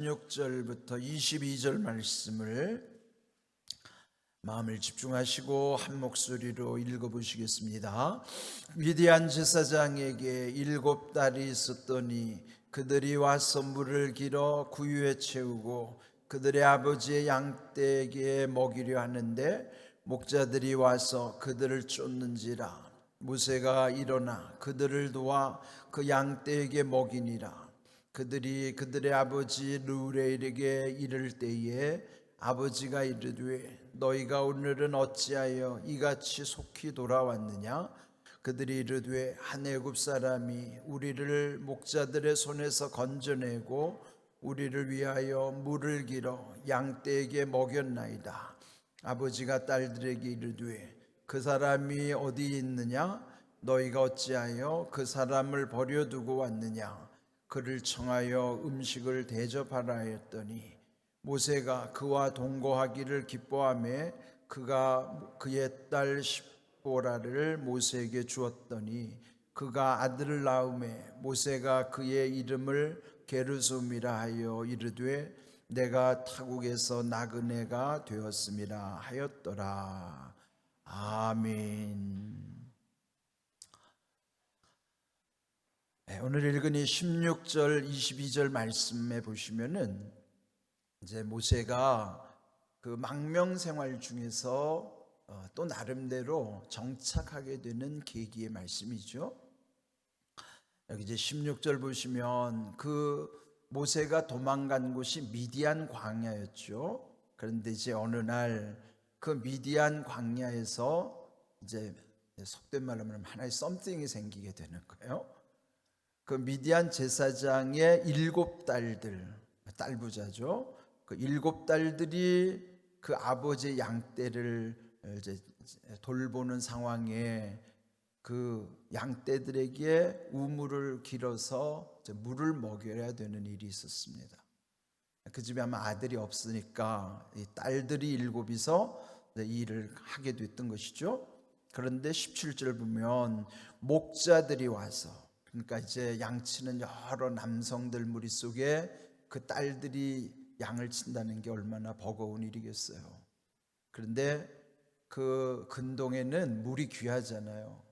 16절부터 22절 말씀을 마음을 집중하시고 한 목소리로 읽어보시겠습니다. 미디안 제사장에게 7달이 있었더니 그들이 와서 물을 길어 구유에 채우고 그들의 아버지의 양떼에게 먹이려 하는데 목자들이 와서 그들을 쫓는지라. 모세가 일어나 그들을 도와 그 양떼에게 먹이니라. 그들이 그들의 아버지 르우엘에게 이를 때에 아버지가 이르되 너희가 오늘은 어찌하여 이같이 속히 돌아왔느냐. 그들이 이르되 한 애굽 사람이 우리를 목자들의 손에서 건져내고 우리를 위하여 물을 길어 양떼에게 먹였나이다. 아버지가 딸들에게 이르되 그 사람이 어디 있느냐. 너희가 어찌하여 그 사람을 버려두고 왔느냐. 그를 청하여 음식을 대접하라 하였더니 모세가 그와 동거하기를 기뻐하며 그가 그의 딸 십보라를 모세에게 주었더니 그가 아들을 낳음에 모세가 그의 이름을 게르솜이라 하여 이르되 내가 타국에서 나그네가 되었음이라 하였더라. 아멘. 오늘 읽은 이 16절 22절 말씀에 보시면은 이제 모세가 그 망명 생활 중에서 또 나름대로 정착하게 되는 계기의 말씀이죠. 여기 이제 16절 보시면 그 모세가 도망간 곳이 미디안 광야였죠. 그런데 이제 어느 날 그 미디안 광야에서 이제 속된 말로 하면 하나의 썸띵이 생기게 되는 거예요. 그 미디안 제사장의 7딸들, 딸부자죠. 그 7딸들이 그 아버지의 양떼를 이제 돌보는 상황에 그 양떼들에게 우물을 길어서 물을 먹여야 되는 일이 있었습니다. 그 집에 아마 아들이 없으니까 이 딸들이 7이서 이 일을 하게 됐던 것이죠. 그런데 17절 보면 목자들이 와서, 그러니까 이제 양치는 여러 남성들 무리 속에 그 딸들이 양을 친다는 게 얼마나 버거운 일이겠어요. 그런데 그 근동에는 물이 귀하잖아요.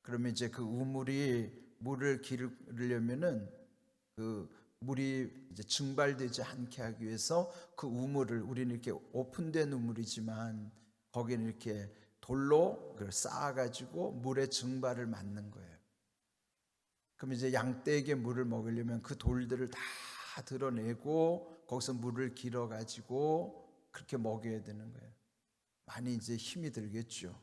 그러면 이제 그 우물이 물을 기르려면은 그 물이 이제 증발되지 않게 하기 위해서 그 우물을, 우리는 이렇게 오픈된 우물이지만 거기는 이렇게 돌로 쌓아가지고 물의 증발을 막는 거예요. 그럼 이제 양떼에게 물을 먹이려면 그 돌들을 다 드러내고 거기서 물을 길어가지고 그렇게 먹여야 되는 거예요. 많이 이제 힘이 들겠죠.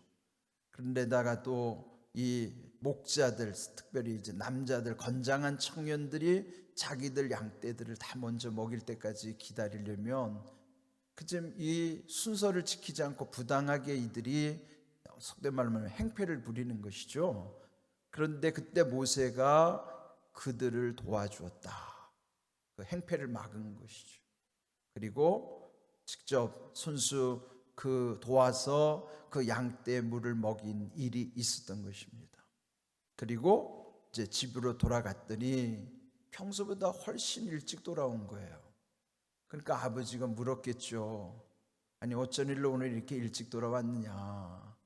그런데다가 또 이 목자들, 특별히 이제 남자들, 건장한 청년들이 자기들 양떼들을 다 먼저 먹일 때까지 기다리려면 그쯤 이 순서를 지키지 않고 부당하게 이들이 속된 말로 하면 행패를 부리는 것이죠. 그런데 그때 모세가 그들을 도와주었다. 그 행패를 막은 것이죠. 그리고 직접 손수 그 도와서 그 양떼 물을 먹인 일이 있었던 것입니다. 그리고 이제 집으로 돌아갔더니 평소보다 훨씬 일찍 돌아온 거예요. 그러니까 아버지가 물었겠죠. 아니 어쩐 일로 오늘 이렇게 일찍 돌아왔느냐.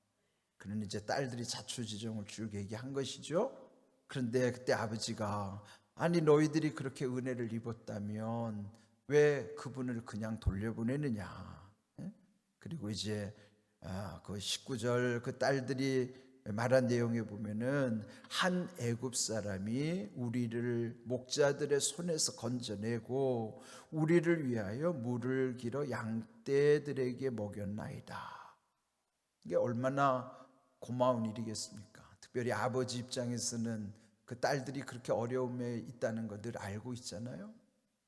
그는 이제 딸들이 자초지종을 쭉 얘기한 것이죠. 그런데 그때 아버지가 아니 너희들이 그렇게 은혜를 입었다면 왜 그분을 그냥 돌려보내느냐. 그리고 이제 그 19절 그 딸들이 말한 내용에 보면은 한 애굽 사람이 우리를 목자들의 손에서 건져내고 우리를 위하여 물을 길어 양떼들에게 먹였나이다. 이게 얼마나 고마운 일이겠습니까? 특별히 아버지 입장에서는 그 딸들이 그렇게 어려움에 있다는 것을 알고 있잖아요.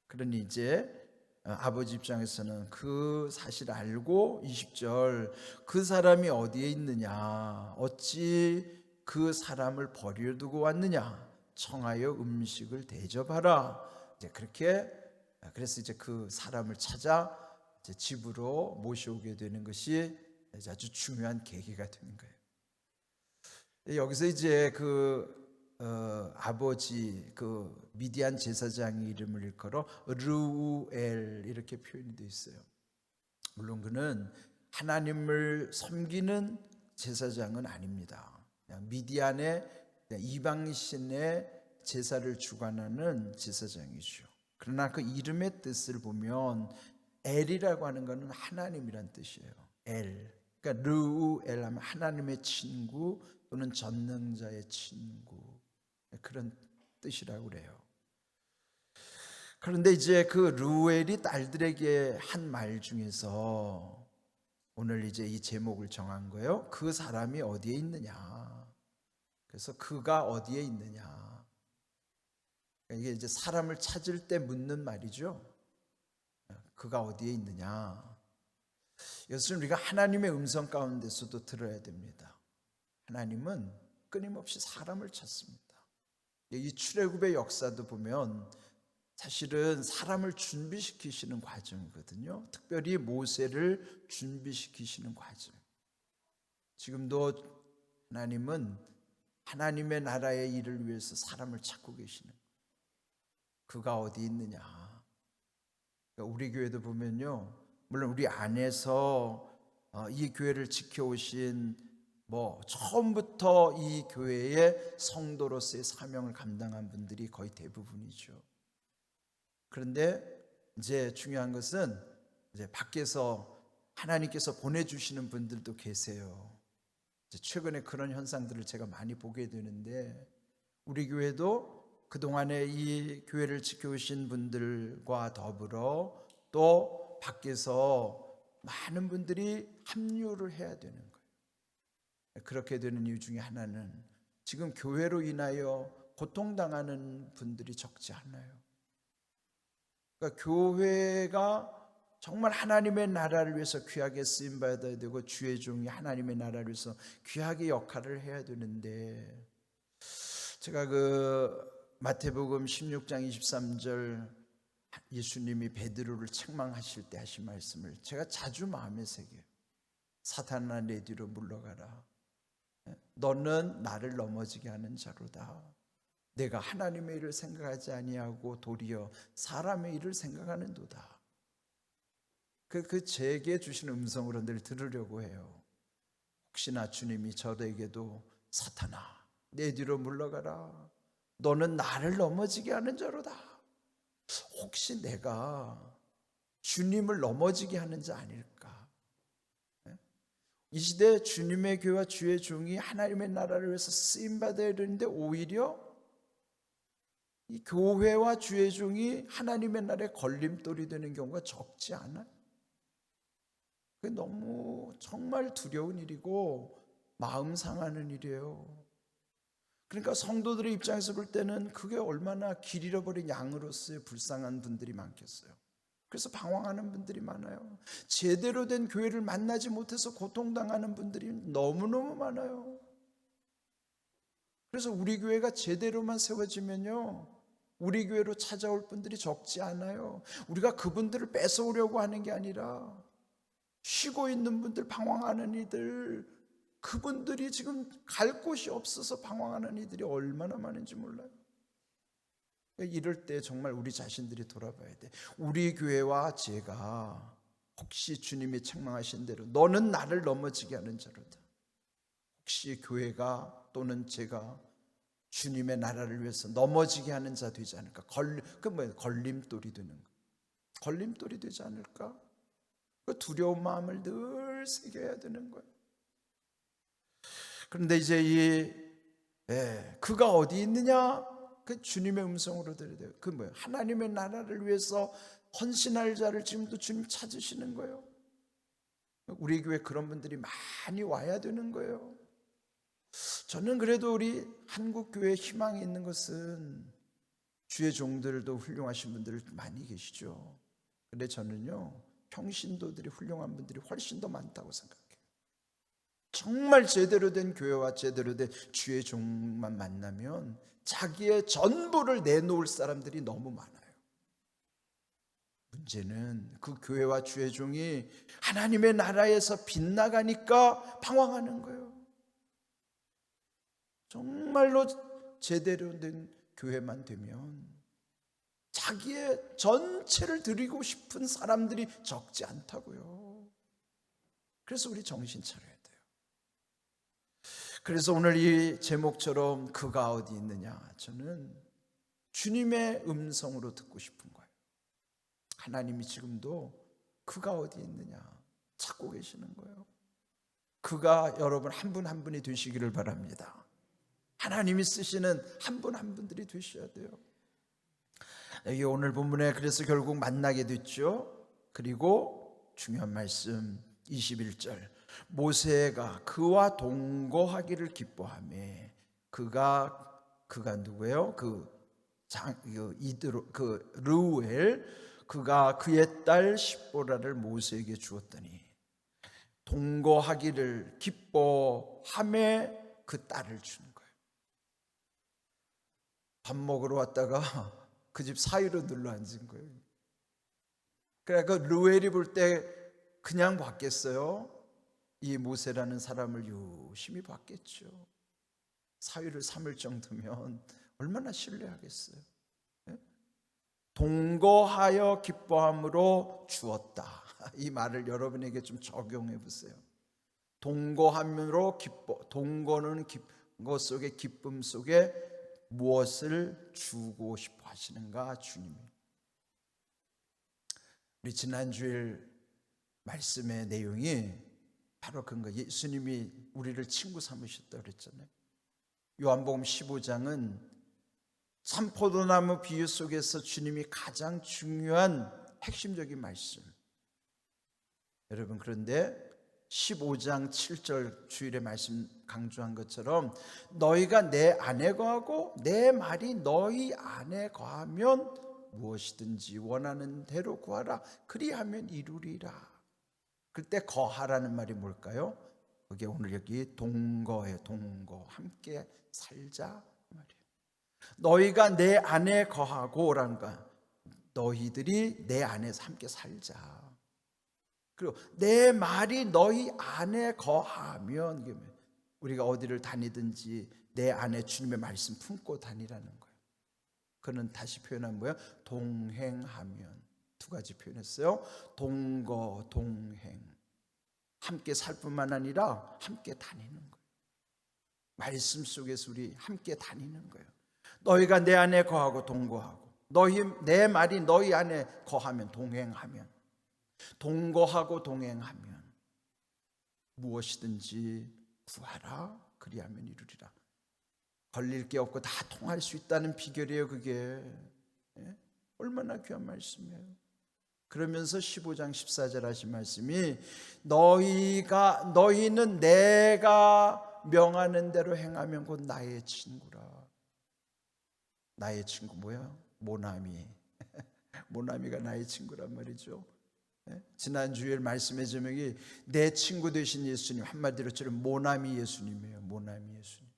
그러니 이제 아버지 입장에서는 그 사실을 알고 20절 그 사람이 어디에 있느냐, 어찌 그 사람을 버려두고 왔느냐, 청하여 음식을 대접하라. 이제 그렇게, 그래서 이제 그 사람을 찾아 이제 집으로 모셔오게 되는 것이 아주 중요한 계기가 되는 거예요. 여기서 이제 그 아버지 그 미디안 제사장의 이름을 일컬어 르우엘 이렇게 표현이 되어 있어요. 물론 그는 하나님을 섬기는 제사장은 아닙니다. 그냥 미디안의 이방신의 제사를 주관하는 제사장이죠. 그러나 그 이름의 뜻을 보면 엘이라고 하는 것은 하나님이란 뜻이에요. 엘. 그러니까 르우엘 하면 하나님의 친구 또는 전능자의 친구, 그런 뜻이라고 그래요. 그런데 이제 그 르우엘이 딸들에게 한 말 중에서 오늘 이제 이 제목을 정한 거예요. 그 사람이 어디에 있느냐. 그래서 그가 어디에 있느냐. 이게 이제 사람을 찾을 때 묻는 말이죠. 그가 어디에 있느냐. 이것은 우리가 하나님의 음성 가운데서도 들어야 됩니다. 하나님은 끊임없이 사람을 찾습니다. 이 출애굽의 역사도 보면 사실은 사람을 준비시키시는 과정이거든요. 특별히 모세를 준비시키시는 과정. 지금도 하나님은 하나님의 나라의 일을 위해서 사람을 찾고 계시는 거예요. 그가 어디 있느냐. 우리 교회도 보면요, 물론 우리 안에서 이 교회를 지켜오신 처음부터 이 교회의 성도로서의 사명을 감당한 분들이 거의 대부분이죠. 그런데 이제 중요한 것은 이제 밖에서 하나님께서 보내주시는 분들도 계세요. 이제 최근에 그런 현상들을 제가 많이 보게 되는데, 우리 교회도 그동안에 이 교회를 지켜오신 분들과 더불어 또 밖에서 많은 분들이 합류를 해야 되는 거예요. 그렇게 되는 이유 중에 하나는 지금 교회로 인하여 고통당하는 분들이 적지 않아요. 그러니까 교회가 정말 하나님의 나라를 위해서 귀하게 쓰임받아야 되고 주의 종이 하나님의 나라를 위해서 귀하게 역할을 해야 되는데, 제가 그 마태복음 16장 23절 예수님이 베드로를 책망하실 때 하신 말씀을 제가 자주 마음에 새겨요. 사탄아 내 뒤로 물러가라. 너는 나를 넘어지게 하는 자로다. 내가 하나님의 일을 생각하지 아니하고 도리어 사람의 일을 생각하는도다. 그 제게 주신 음성으로 늘 들으려고 해요. 혹시나 주님이 저에게도 사탄아 내 뒤로 물러가라. 너는 나를 넘어지게 하는 자로다. 혹시 내가 주님을 넘어지게 하는 자 아닐까? 이 시대 주님의 교회와 주의 종이 하나님의 나라를 위해서 쓰임받아야 되는데 오히려 이 교회와 주의 종이 하나님의 나라에 걸림돌이 되는 경우가 적지 않아요. 그게 너무 정말 두려운 일이고 마음 상하는 일이에요. 그러니까 성도들의 입장에서 볼 때는 그게 얼마나 길 잃어버린 양으로서의 불쌍한 분들이 많겠어요. 그래서 방황하는 분들이 많아요. 제대로 된 교회를 만나지 못해서 고통당하는 분들이 너무너무 많아요. 그래서 우리 교회가 제대로만 세워지면요, 우리 교회로 찾아올 분들이 적지 않아요. 우리가 그분들을 뺏어오려고 하는 게 아니라 쉬고 있는 분들, 방황하는 이들, 그분들이 지금 갈 곳이 없어서 방황하는 이들이 얼마나 많은지 몰라요. 이럴 때 정말 우리 자신들이 돌아봐야 돼. 우리 교회와 제가 혹시 주님이 책망하신 대로 너는 나를 넘어지게 하는 자로다. 혹시 교회가 또는 제가 주님의 나라를 위해서 넘어지게 하는 자 되지 않을까? 걸림돌이 되는 거. 걸림돌이 되지 않을까? 그 두려운 마음을 늘 새겨야 되는 거예요. 그런데 이제 그가 어디 있느냐? 그 주님의 음성으로 들어야 돼요. 하나님의 나라를 위해서 헌신할 자를 지금도 주님 찾으시는 거예요. 우리 교회 그런 분들이 많이 와야 되는 거예요. 저는 그래도 우리 한국 교회에 희망이 있는 것은 주의 종들도 훌륭하신 분들 많이 계시죠. 근데 저는요, 평신도들이 훌륭한 분들이 훨씬 더 많다고 생각해요. 정말 제대로 된 교회와 제대로 된 주의 종만 만나면 자기의 전부를 내놓을 사람들이 너무 많아요. 문제는 그 교회와 주의 종이 하나님의 나라에서 빗나가니까 방황하는 거예요. 정말로 제대로 된 교회만 되면 자기의 전체를 드리고 싶은 사람들이 적지 않다고요. 그래서 우리 정신 차려야 돼요. 그래서 오늘 이 제목처럼 그가 어디 있느냐, 저는 주님의 음성으로 듣고 싶은 거예요. 하나님이 지금도 그가 어디 있느냐 찾고 계시는 거예요. 그가 여러분 한 분 한 분이 되시기를 바랍니다. 하나님이 쓰시는 한 분 한 분들이 되셔야 돼요. 여기 오늘 본문에 그래서 결국 만나게 됐죠. 그리고 중요한 말씀 21절, 모세가 그와 동거하기를 기뻐하며, 그가 누구예요? 그 르우엘, 그가 그의 딸 십보라를 모세에게 주었더니 동거하기를 기뻐하며 그 딸을 주는 거예요. 밥 먹으러 왔다가 그 집 사이로 눌러 앉은 거예요. 그러니까 그 르우엘이 볼 때 그냥 봤겠어요? 이 모세라는 사람을 유심히 봤겠죠. 사위를 삼을 정도면 얼마나 신뢰하겠어요. 동거하여 기뻐함으로 주었다. 이 말을 여러분에게 좀 적용해 보세요. 동거함으로 기뻐. 동거는 것 속에, 기쁨 속에 무엇을 주고 싶어 하시는가? 주님이. 우리 지난주일 말씀의 내용이 바로 그런 거예요. 예수님이 우리를 친구 삼으셨다고 그랬잖아요. 요한복음 15장은 산포도나무 비유 속에서 주님이 가장 중요한 핵심적인 말씀. 여러분, 그런데 15장 7절 주일에 말씀 강조한 것처럼 너희가 내 안에 거하고 내 말이 너희 안에 거하면 무엇이든지 원하는 대로 구하라. 그리하면 이루리라. 그때 거하라는 말이 뭘까요? 그게 오늘 여기 동거예요. 동거. 함께 살자 말이에요. 너희가 내 안에 거하고라는 거, 너희들이 내 안에서 함께 살자. 그리고 내 말이 너희 안에 거하면, 우리가 어디를 다니든지 내 안에 주님의 말씀 품고 다니라는 거예요. 그는 다시 표현한 뭐예요? 동행하면. 두 가지 표현했어요. 동거, 동행. 함께 살 뿐만 아니라 함께 다니는 거예요. 말씀 속에서 우리 함께 다니는 거예요. 너희가 내 안에 거하고 동거하고, 내 말이 너희 안에 거하면, 동행하면, 동거하고 동행하면 무엇이든지 구하라. 그리하면 이루리라. 걸릴 게 없고 다 통할 수 있다는 비결이에요. 그게 얼마나 귀한 말씀이에요. 그러면서 15장 14절 하신 말씀이 너희는 내가 명하는 대로 행하면 곧 나의 친구라. 나의 친구 뭐야? 모나미. 모나미가 나의 친구란 말이죠. 지난 주일 말씀의 제목이 내 친구 되신 예수님, 한마디로 저는 모나미 예수님이에요. 모나미 예수님.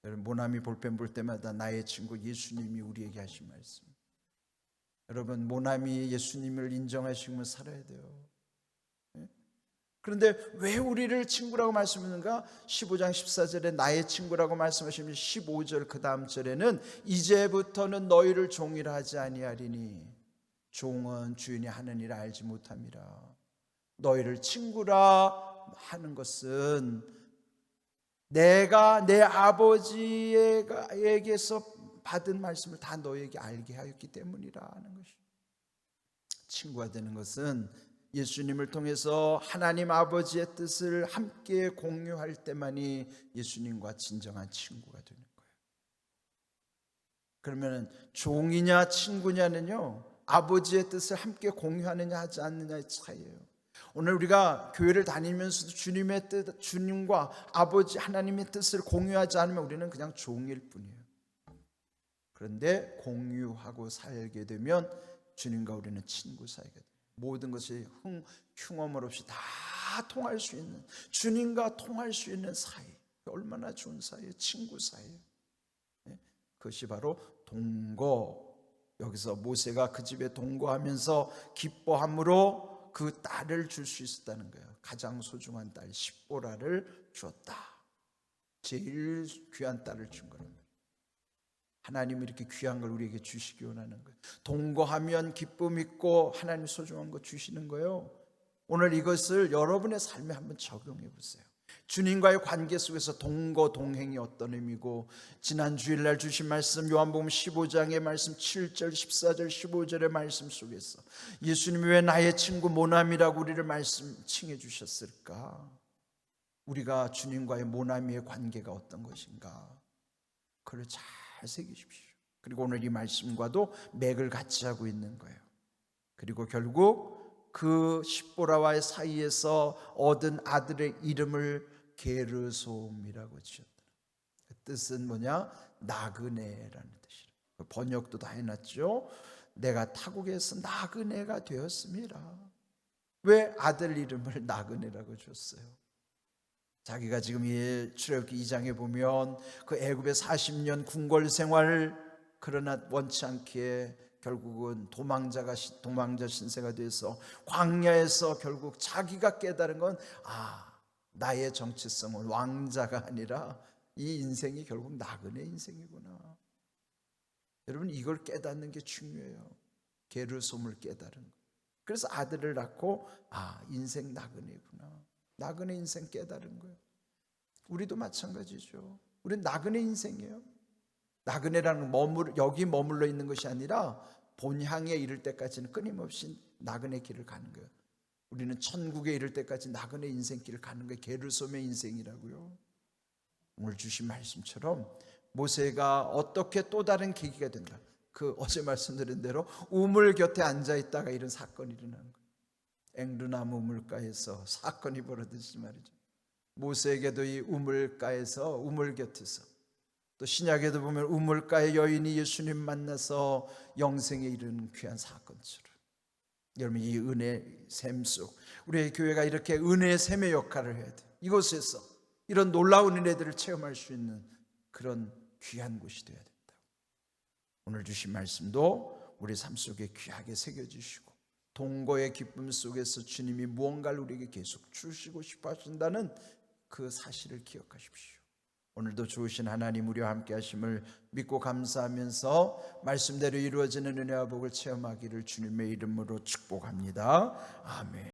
여러분, 모나미 볼펜 볼 때마다 나의 친구 예수님이 우리에게 하신 말씀. 여러분, 모나미 예수님을 인정하시면 살아야 돼요. 그런데 왜 우리를 친구라고 말씀하는가? 15장 14절에 나의 친구라고 말씀하시면 15절 그 다음 절에는 이제부터는 너희를 종이라 하지 아니하리니 종은 주인이 하는 일을 알지 못함이라. 너희를 친구라 하는 것은 내가 내 아버지에게서 받은 말씀을 다 너희에게 알게 하였기 때문이라는 것이. 친구가 되는 것은 예수님을 통해서 하나님 아버지의 뜻을 함께 공유할 때만이 예수님과 진정한 친구가 되는 거예요. 그러면 종이냐 친구냐는요, 아버지의 뜻을 함께 공유하느냐 하지 않느냐의 차이예요. 오늘 우리가 교회를 다니면서도 주님의 뜻, 주님과 아버지 하나님의 뜻을 공유하지 않으면 우리는 그냥 종일 뿐이에요. 그런데 공유하고 살게 되면 주님과 우리는 친구 사이가 돼요. 모든 것이 흉엄물 없이 다 통할 수 있는, 주님과 통할 수 있는 사이. 얼마나 좋은 사이예요. 친구 사이예요. 그것이 바로 동거. 여기서 모세가 그 집에 동거하면서 기뻐함으로 그 딸을 줄 수 있었다는 거예요. 가장 소중한 딸 십보라를 주었다. 제일 귀한 딸을 준 거란 말이에요. 하나님이 이렇게 귀한 걸 우리에게 주시기 원하는 거예요. 동거하면 기쁨 있고 하나님 소중한 거 주시는 거예요. 오늘 이것을 여러분의 삶에 한번 적용해 보세요. 주님과의 관계 속에서 동거 동행이 어떤 의미고, 지난 주일날 주신 말씀 요한복음 15장의 말씀 7절 14절 15절의 말씀 속에서 예수님이 왜 나의 친구 모남이라고 우리를 말씀 칭해 주셨을까? 우리가 주님과의 모남이의 관계가 어떤 것인가, 그걸 잘 새기십시오. 그리고 오늘 이 말씀과도 맥을 같이 하고 있는 거예요. 그리고 결국 그 십보라와의 사이에서 얻은 아들의 이름을 게르솜이라고 지었다. 그 뜻은 뭐냐? 나그네라는 뜻이라. 번역도 다 해놨죠. 내가 타국에서 나그네가 되었습니다. 왜 아들 이름을 나그네라고 줬어요? 자기가 지금 이 출애굽기 2장에 보면 그 애굽의 40년 궁궐 생활, 그러나 원치 않게 결국은 도망자 신세가 돼서 광야에서 결국 자기가 깨달은 건, 나의 정체성은 왕자가 아니라 이 인생이 결국 나그네 인생이구나. 여러분, 이걸 깨닫는 게 중요해요. 게르솜을 깨달은 거. 그래서 아들을 낳고 인생 나그네구나, 나그네 인생 깨달은 거예요. 우리도 마찬가지죠. 우리는 나그네 인생이에요. 나그네라는 여기 머물러 있는 것이 아니라 본향에 이를 때까지는 끊임없이 나그네 길을 가는 거예요. 우리는 천국에 이를 때까지 나그네 인생길을 가는 게 게르솜의 인생이라고요. 오늘 주신 말씀처럼 모세가 어떻게 또 다른 계기가 된다. 그 어제 말씀드린 대로 우물 곁에 앉아있다가 이런 사건이 일어나는 거예요. 앵두나무 우물가에서 사건이 벌어지지 말이죠. 모세에게도 이 우물가에서, 우물 곁에서, 또 신약에도 보면 우물가의 여인이 예수님 만나서 영생에 이르는 귀한 사건처럼, 여러분, 이 은혜의 샘 속 우리의 교회가 이렇게 은혜의 샘의 역할을 해야 돼요. 이곳에서 이런 놀라운 은혜들을 체험할 수 있는 그런 귀한 곳이 되어야 된다. 오늘 주신 말씀도 우리 삶 속에 귀하게 새겨주시고, 동거의 기쁨 속에서 주님이 무언가를 우리에게 계속 주시고 싶어 하신다는 그 사실을 기억하십시오. 오늘도 좋으신 하나님 우리와 함께 하심을 믿고 감사하면서 말씀대로 이루어지는 은혜와 복을 체험하기를 주님의 이름으로 축복합니다. 아멘.